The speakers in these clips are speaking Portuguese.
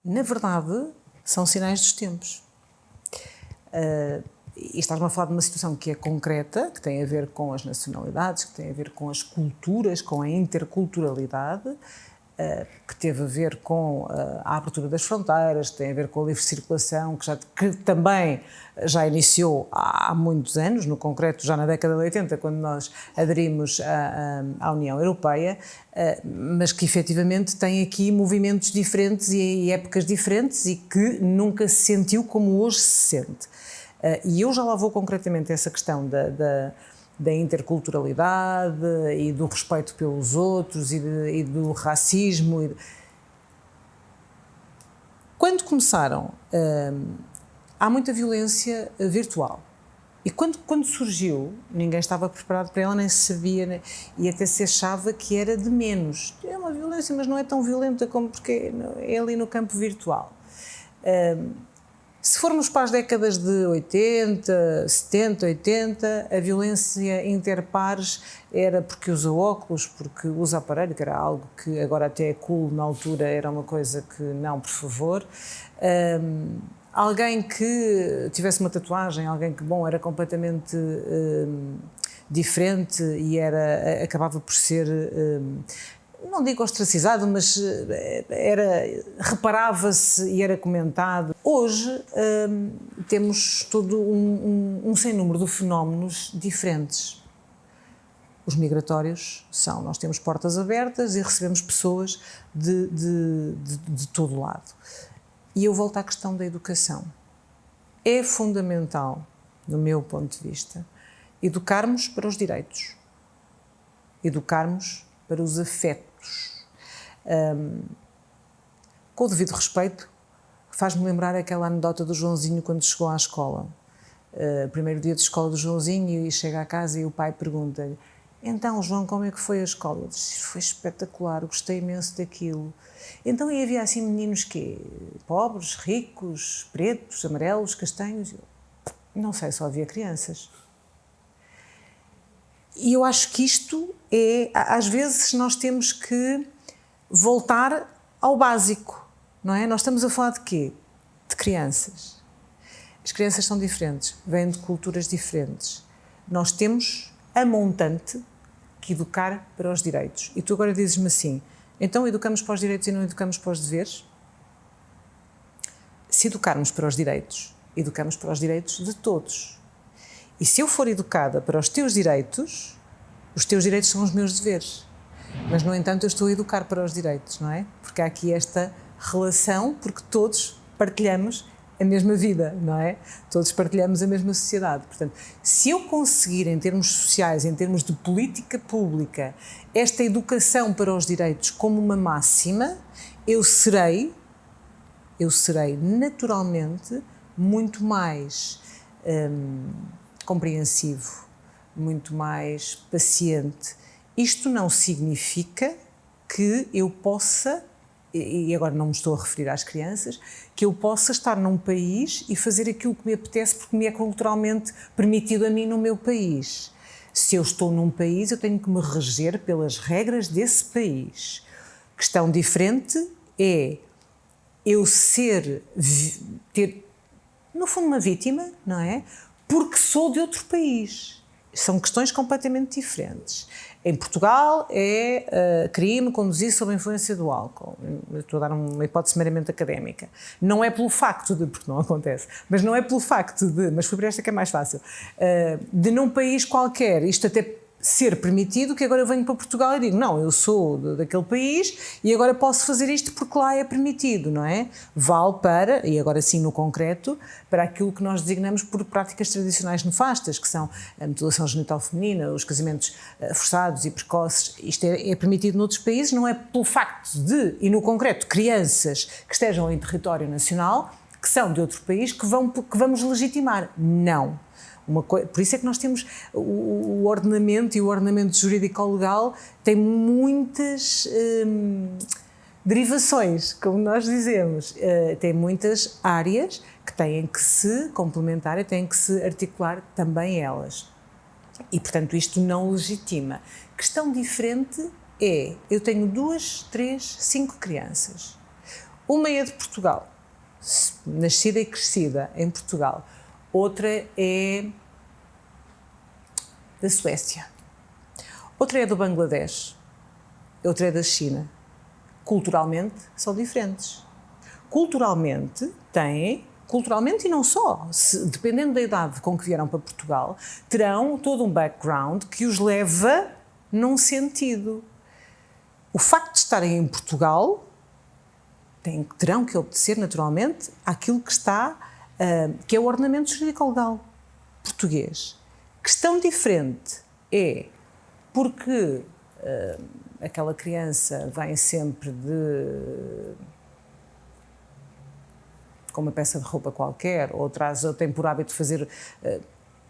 Na verdade, são sinais dos tempos. E estás-me a falar de uma situação que é concreta, que tem a ver com as nacionalidades, que tem a ver com as culturas, com a interculturalidade, que teve a ver com a abertura das fronteiras, que tem a ver com a livre circulação, que também já iniciou há muitos anos, no concreto já na década de 80, quando nós aderimos à União Europeia, mas que efetivamente tem aqui movimentos diferentes e épocas diferentes e que nunca se sentiu como hoje se sente. E eu já lá vou concretamente a essa questão da interculturalidade e do respeito pelos outros e do racismo. Quando começaram, há muita violência virtual. E quando surgiu, ninguém estava preparado para ela, nem se sabia, e até se achava que era de menos. É uma violência, mas não é tão violenta como porque é ali no campo virtual. Se formos para as décadas de 80, 70, 80, a violência interpares era porque usa óculos, porque usa aparelho, que era algo que agora até é cool, na altura era uma coisa que não, por favor. Alguém que tivesse uma tatuagem, alguém que, bom, era completamente diferente e acabava por ser... não digo ostracizado, mas reparava-se e era comentado. Hoje temos todo um sem número de fenómenos diferentes. Os migratórios nós temos portas abertas e recebemos pessoas de todo lado. E eu volto à questão da educação. É fundamental, no meu ponto de vista, educarmos para os direitos, educarmos para os afetos. Com o devido respeito, faz-me lembrar aquela anedota do Joãozinho quando chegou à escola. Primeiro dia de escola do Joãozinho, e chega à casa e o pai pergunta-lhe: então, João, como é que foi a escola? Ele diz: foi espetacular, gostei imenso daquilo. Então, e havia assim meninos quê? Pobres, ricos, pretos, amarelos, castanhos? Não sei, só havia crianças. E eu acho que isto às vezes nós temos que voltar ao básico, não é? Nós estamos a falar de quê? De crianças. As crianças são diferentes, vêm de culturas diferentes. Nós temos a montante que educar para os direitos. E tu agora dizes-me assim: então educamos para os direitos e não educamos para os deveres? Se educarmos para os direitos, educamos para os direitos de todos. E se eu for educada para os teus direitos são os meus deveres. Mas, no entanto, eu estou a educar para os direitos, não é? Porque há aqui esta relação, porque todos partilhamos a mesma vida, não é? Todos partilhamos a mesma sociedade. Portanto, se eu conseguir, em termos sociais, em termos de política pública, esta educação para os direitos como uma máxima, eu serei naturalmente muito mais compreensivo, muito mais paciente. Isto não significa que eu possa, e agora não me estou a referir às crianças, que eu possa estar num país e fazer aquilo que me apetece porque me é culturalmente permitido a mim no meu país. Se eu estou num país, eu tenho que me reger pelas regras desse país. Questão diferente é eu ter, no fundo, uma vítima, não é? Porque sou de outro país. São questões completamente diferentes. Em Portugal é crime conduzir sob a influência do álcool. Estou a dar uma hipótese meramente académica. Não é pelo facto de, porque não acontece, mas não é pelo facto de, mas foi por esta que é mais fácil, de num país qualquer isto até ser permitido, que agora eu venho para Portugal e digo: não, eu sou daquele país e agora posso fazer isto porque lá é permitido, não é? Vale para, e agora sim no concreto, para aquilo que nós designamos por práticas tradicionais nefastas, que são a mutilação genital feminina, os casamentos forçados e precoces. Isto é permitido noutros países, não é pelo facto de, e no concreto, crianças que estejam em território nacional, que são de outro país, que vamos legitimar. Não. Por isso é que nós temos o ordenamento, e o ordenamento jurídico-legal tem muitas derivações, como nós dizemos, tem muitas áreas que têm que se complementar e têm que se articular também elas. E, portanto, isto não legitima. Questão diferente é: eu tenho 2, 3, 5 crianças. Uma é de Portugal, nascida e crescida em Portugal. Outra é da Suécia. Outra é do Bangladesh. Outra é da China. Culturalmente são diferentes. Culturalmente e não só, dependendo da idade com que vieram para Portugal, terão todo um background que os leva num sentido. O facto de estarem em Portugal terão que obedecer naturalmente àquilo que está, que é o ordenamento jurídico-legal português. Questão diferente é porque aquela criança vem sempre com uma peça de roupa qualquer, ou tem por hábito fazer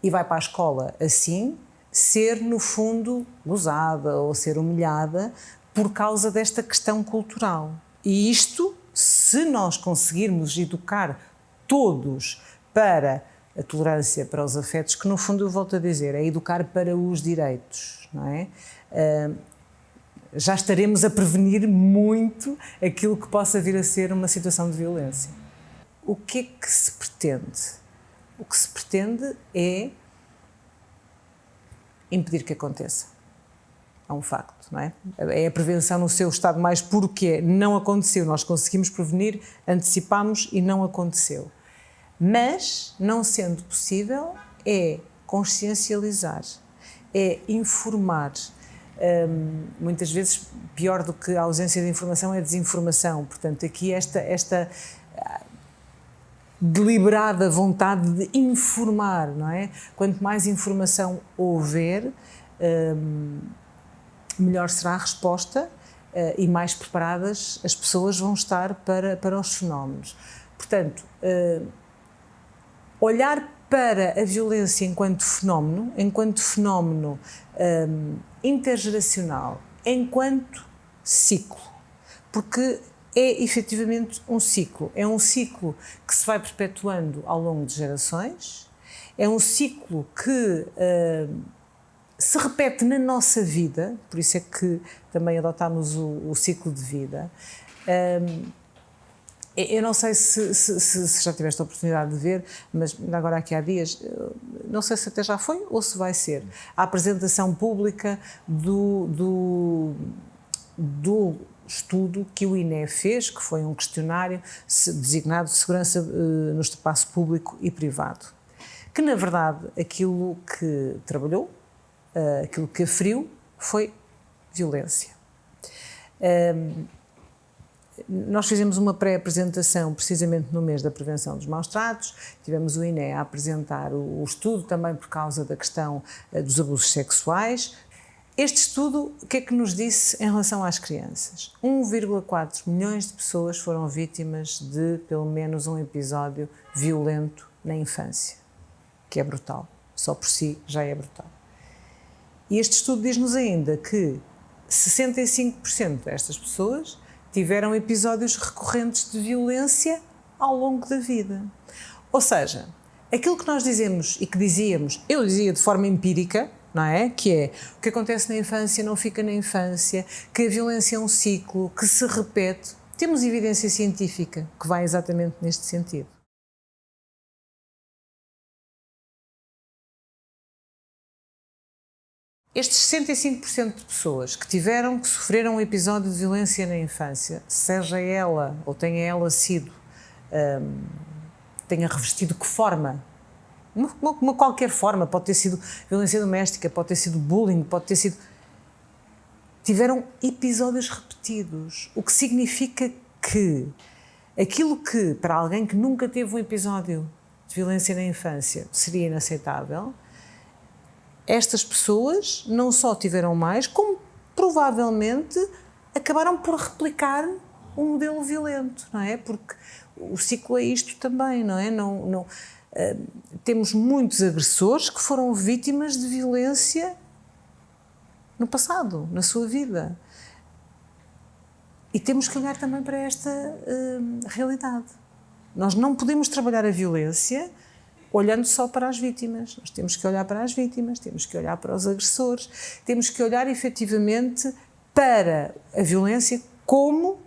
e vai para a escola assim, ser no fundo gozada ou ser humilhada por causa desta questão cultural. E isto, se nós conseguirmos educar todos para a tolerância, para os afetos, que no fundo eu volto a dizer, é educar para os direitos, não é? Já estaremos a prevenir muito aquilo que possa vir a ser uma situação de violência. O que é que se pretende? O que se pretende é impedir que aconteça. É um facto, não é? É a prevenção no seu estado mais puro, que é não aconteceu, nós conseguimos prevenir, antecipámos e não aconteceu. Mas, não sendo possível, é consciencializar, é informar. Muitas vezes, pior do que a ausência de informação é a desinformação. Portanto, aqui esta deliberada vontade de informar, não é? Quanto mais informação houver, melhor será a resposta e mais preparadas as pessoas vão estar para os fenómenos. Portanto, olhar para a violência enquanto fenómeno intergeracional, enquanto ciclo, porque é efetivamente um ciclo. É um ciclo que se vai perpetuando ao longo de gerações, é um ciclo que se repete na nossa vida, por isso é que também adotámos o ciclo de vida. Eu não sei se já tiveste a oportunidade de ver, mas agora aqui há dias, não sei se até já foi ou se vai ser, a apresentação pública do estudo que o INE fez, que foi um questionário designado de segurança no espaço público e privado, que na verdade aquilo que trabalhou, aquilo que aferiu foi violência. Nós fizemos uma pré-apresentação precisamente no mês da prevenção dos maus-tratos, tivemos o INE a apresentar o estudo também por causa da questão dos abusos sexuais. Este estudo, o que é que nos disse em relação às crianças? 1,4 milhões de pessoas foram vítimas de pelo menos um episódio violento na infância, que é brutal, só por si já é brutal. E este estudo diz-nos ainda que 65% destas pessoas tiveram episódios recorrentes de violência ao longo da vida. Ou seja, aquilo que nós dizemos e que dizíamos, eu dizia de forma empírica, não é? Que é, o que acontece na infância não fica na infância, que a violência é um ciclo, que se repete. Temos evidência científica que vai exatamente neste sentido. Estes 65% de pessoas que sofreram um episódio de violência na infância, seja ela ou tenha ela sido, tenha revestido que forma, uma qualquer forma, pode ter sido violência doméstica, pode ter sido bullying, pode ter sido... tiveram episódios repetidos, o que significa que aquilo que, para alguém que nunca teve um episódio de violência na infância, seria inaceitável, estas pessoas não só tiveram mais, como provavelmente acabaram por replicar um modelo violento, não é? Porque o ciclo é isto também, não é? Temos muitos agressores que foram vítimas de violência no passado, na sua vida. E temos que olhar também para esta realidade. Nós não podemos trabalhar a violência olhando só para as vítimas. Nós temos que olhar para as vítimas, temos que olhar para os agressores, temos que olhar efetivamente para a violência como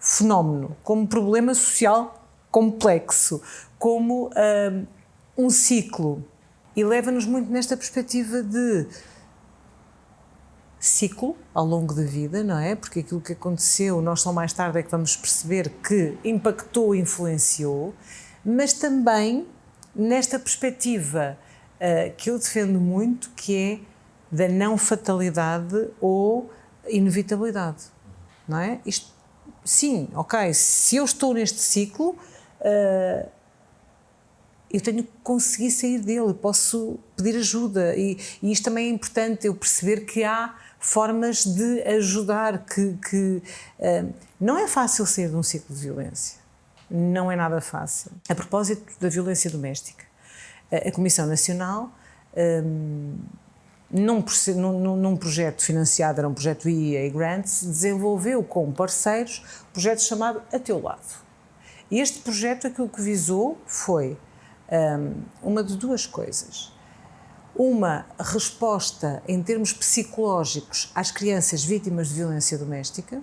fenómeno, como problema social complexo, como um ciclo. E leva-nos muito nesta perspectiva de ciclo ao longo da vida, não é? Porque aquilo que aconteceu, nós só mais tarde é que vamos perceber que impactou, influenciou, mas também nesta perspectiva que eu defendo muito, que é da não fatalidade ou inevitabilidade, não é? Isto, sim, ok, se eu estou neste ciclo, eu tenho que conseguir sair dele, posso pedir ajuda e isto também é importante, eu perceber que há formas de ajudar, que não é fácil sair de um ciclo de violência, não é nada fácil. A propósito da doméstica, a Comissão Nacional, num projeto financiado, era um projeto IEA Grants, desenvolveu com parceiros um projeto chamado A Teu Lado. E este projeto aquilo que visou foi uma de duas coisas. Uma resposta em termos psicológicos às crianças vítimas de violência doméstica,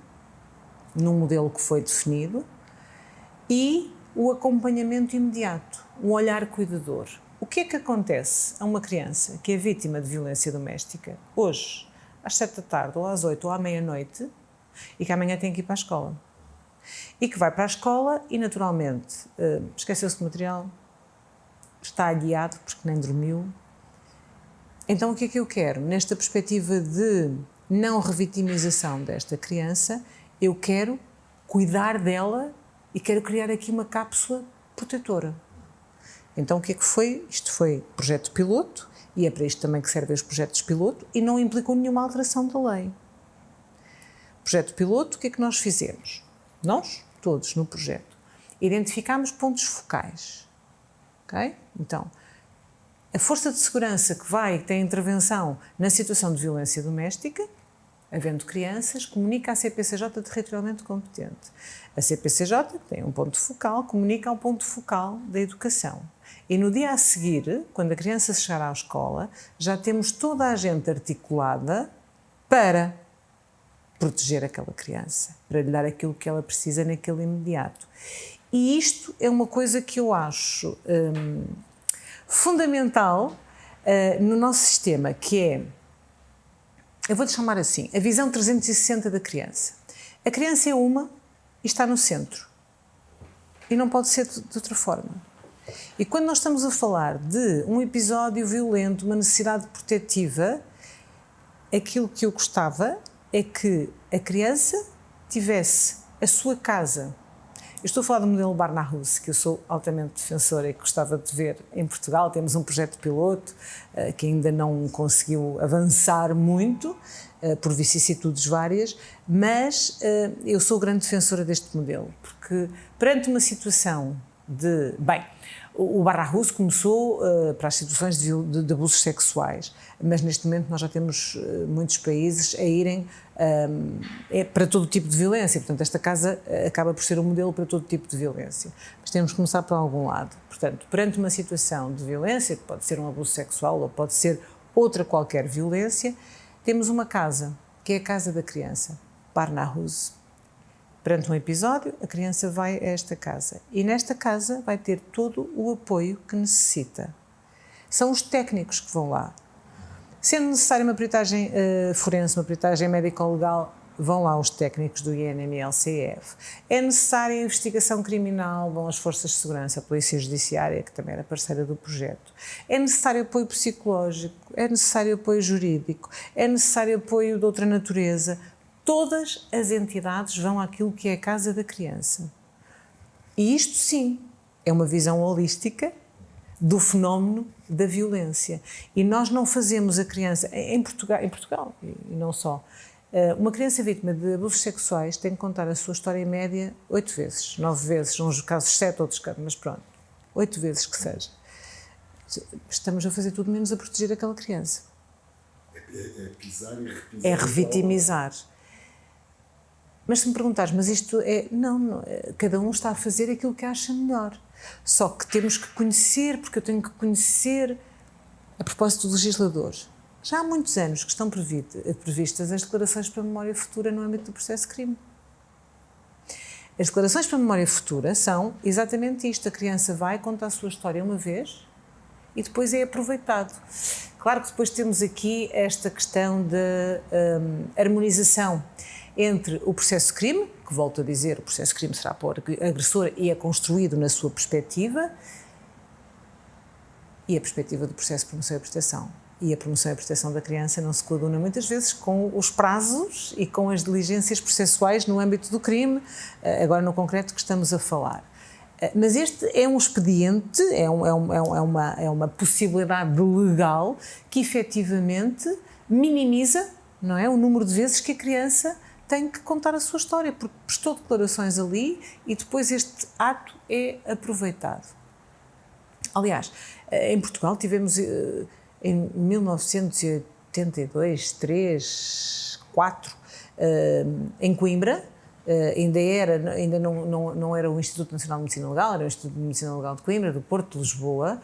num modelo que foi definido, e o acompanhamento imediato, um olhar cuidador. O que é que acontece a uma criança que é vítima de violência doméstica hoje, às 7 da tarde, ou às 8, ou à meia-noite, e que amanhã tem que ir para a escola? E que vai para a escola e, naturalmente, esqueceu-se do material, está aliado porque nem dormiu. Então, o que é que eu quero? Nesta perspectiva de não revitimização desta criança, eu quero cuidar dela e quero criar aqui uma cápsula protetora. Então, o que é que foi? Isto foi projeto piloto, e é para isto também que servem os projetos piloto, e não implicou nenhuma alteração da lei. Projeto piloto, o que é que nós fizemos? Nós, todos no projeto, identificámos pontos focais. Okay? Então, a força de segurança que tem intervenção na situação de violência doméstica, havendo crianças, comunica à CPCJ territorialmente competente. A CPCJ tem um ponto focal, comunica ao ponto focal da educação. E no dia a seguir, quando a criança chegar à escola, já temos toda a gente articulada para proteger aquela criança, para lhe dar aquilo que ela precisa naquele imediato. E isto é uma coisa que eu acho fundamental no nosso sistema, que é, eu vou-te chamar assim, a visão 360 da criança. A criança é uma e está no centro. E não pode ser de outra forma. E quando nós estamos a falar de um episódio violento, uma necessidade protetiva, aquilo que eu gostava é que a criança tivesse a sua casa. Eu estou a falar do modelo Barnahus, que eu sou altamente defensora e que gostava de ver em Portugal. Temos um projeto piloto que ainda não conseguiu avançar muito, por vicissitudes várias, mas eu sou grande defensora deste modelo, porque perante uma situação de... Bem, o Barnahus começou para as situações de abusos sexuais, mas neste momento nós já temos muitos países a irem para todo tipo de violência. Portanto, esta casa acaba por ser um modelo para todo tipo de violência. Mas temos que começar por algum lado. Portanto, perante uma situação de violência, que pode ser um abuso sexual ou pode ser outra qualquer violência, temos uma casa, que é a casa da criança, Barnahus. Perante um episódio, a criança vai a esta casa e nesta casa vai ter todo o apoio que necessita. São os técnicos que vão lá. Sendo necessária uma peritagem forense, uma peritagem médico-legal, vão lá os técnicos do INMLCF. É necessária a investigação criminal, vão as forças de segurança, a Polícia Judiciária, que também era parceira do projeto. É necessário apoio psicológico, é necessário apoio jurídico, é necessário apoio de outra natureza. Todas as entidades vão àquilo que é a casa da criança. E isto, sim, é uma visão holística do fenómeno da violência. E nós não fazemos a criança... Em Portugal e não só, uma criança vítima de abusos sexuais tem que contar a sua história em média 8 vezes, 9 vezes, uns casos 7, outros casos, mas pronto, 8 vezes que seja. Estamos a fazer tudo menos a proteger aquela criança. É pisar e repisar. É revitimizar. Mas se me perguntares, mas isto é... Não, cada um está a fazer aquilo que acha melhor. Só que temos que conhecer, porque eu tenho que conhecer, a propósito do legislador. Já há muitos anos que estão previstas as declarações para a memória futura no âmbito do processo de crime. As declarações para a memória futura são exatamente isto. A criança vai contar a sua história uma vez e depois é aproveitado. Claro que depois temos aqui esta questão da harmonização entre o processo de crime, que volto a dizer, o processo de crime será para o agressor e é construído na sua perspectiva, e a perspectiva do processo de promoção e proteção. E a promoção e proteção da criança não se coaduna muitas vezes com os prazos e com as diligências processuais no âmbito do crime, agora no concreto que estamos a falar. Mas este é um expediente, é uma possibilidade legal que efetivamente minimiza, não é, o número de vezes que a criança tem que contar a sua história, porque prestou declarações ali e depois este ato é aproveitado. Aliás, em Portugal tivemos em 1982, 3, 4, em Coimbra, ainda não era o Instituto Nacional de Medicina Legal, era o Instituto de Medicina Legal de Coimbra, do Porto de Lisboa,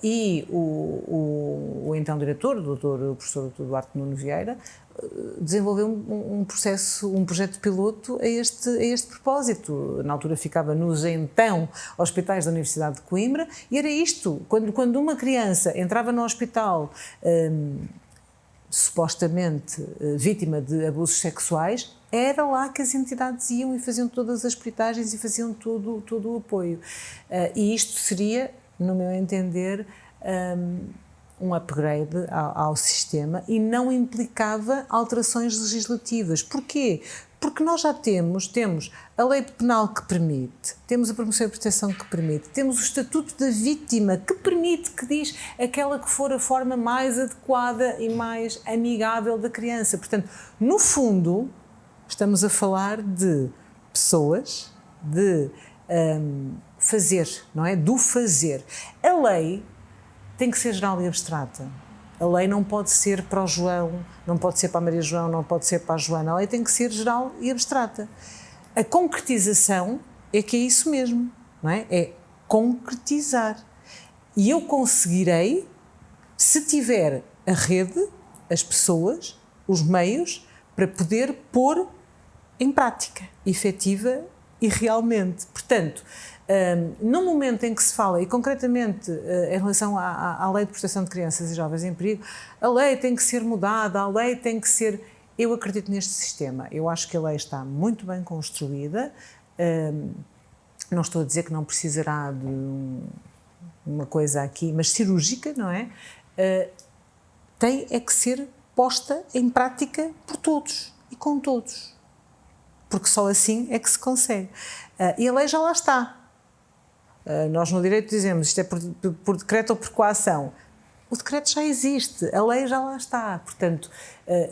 e o então diretor, o professor Dr. Duarte Nuno Vieira, desenvolveu um projeto piloto a este propósito. Na altura ficava nos então hospitais da Universidade de Coimbra e era isto, quando uma criança entrava no hospital supostamente vítima de abusos sexuais, era lá que as entidades iam e faziam todas as peritagens e faziam todo o apoio. E isto seria, no meu entender, um upgrade ao sistema e não implicava alterações legislativas. Porquê? Porque nós já temos a lei penal que permite, temos a promoção e proteção que permite, temos o estatuto da vítima que permite, que diz aquela que for a forma mais adequada e mais amigável da criança. Portanto, no fundo, estamos a falar de pessoas, de fazer, não é? Do fazer. A lei tem que ser geral e abstrata. A lei não pode ser para o João, não pode ser para a Maria João, não pode ser para a Joana. A lei tem que ser geral e abstrata. A concretização é que é isso mesmo, não é? É concretizar. E eu conseguirei se tiver a rede, as pessoas, os meios, para poder pôr em prática, efetiva e realmente. Portanto, no momento em que se fala, e concretamente em relação à Lei de Proteção de Crianças e Jovens em Perigo, a lei tem que ser mudada, a lei tem que ser... Eu acredito neste sistema, eu acho que a lei está muito bem construída, não estou a dizer que não precisará de uma coisa aqui, mas cirúrgica, não é? Tem é que ser posta em prática por todos e com todos, porque só assim é que se consegue. E a lei já lá está. Nós no direito dizemos isto é por decreto ou por coação. O decreto já existe, a lei já lá está. Portanto,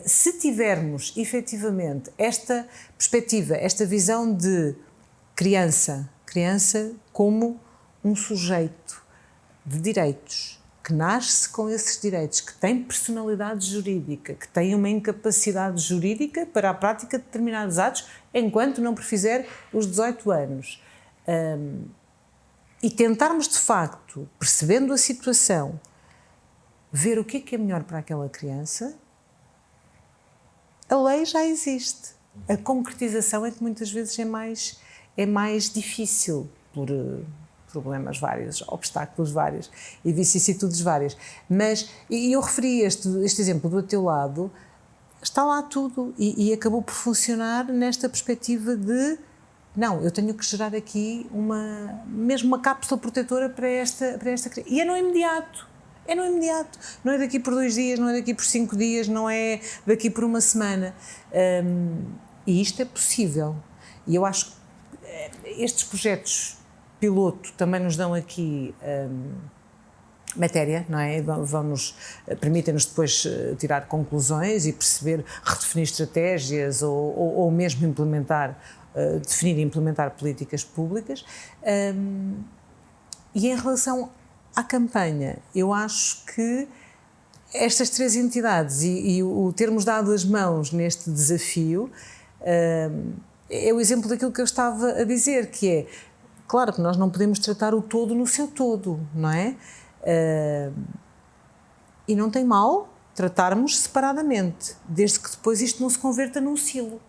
se tivermos efetivamente esta perspectiva, esta visão de criança como um sujeito de direitos, que nasce com esses direitos, que tem personalidade jurídica, que tem uma incapacidade jurídica para a prática de determinados atos, enquanto não prefizer os 18 anos. E tentarmos, de facto, percebendo a situação, ver o que é melhor para aquela criança, a lei já existe. A concretização é que muitas vezes é mais difícil por problemas vários, obstáculos vários e vicissitudes várias. Mas, e eu referi este exemplo do teu lado, está lá tudo e acabou por funcionar nesta perspectiva de não, eu tenho que gerar aqui mesmo uma cápsula protetora para esta criança. E é no imediato. Não é daqui por 2 dias, não é daqui por 5 dias, não é daqui por uma semana. E isto é possível. E eu acho que estes projetos piloto também nos dão aqui matéria, não é? Permitem-nos depois tirar conclusões e perceber, redefinir estratégias ou mesmo definir e implementar políticas públicas. E em relação à campanha, eu acho que estas 3 entidades e o termos dado as mãos neste desafio é o exemplo daquilo que eu estava a dizer, que é, claro que nós não podemos tratar o todo no seu todo, não é? E não tem mal tratarmos separadamente, desde que depois isto não se converta num silo.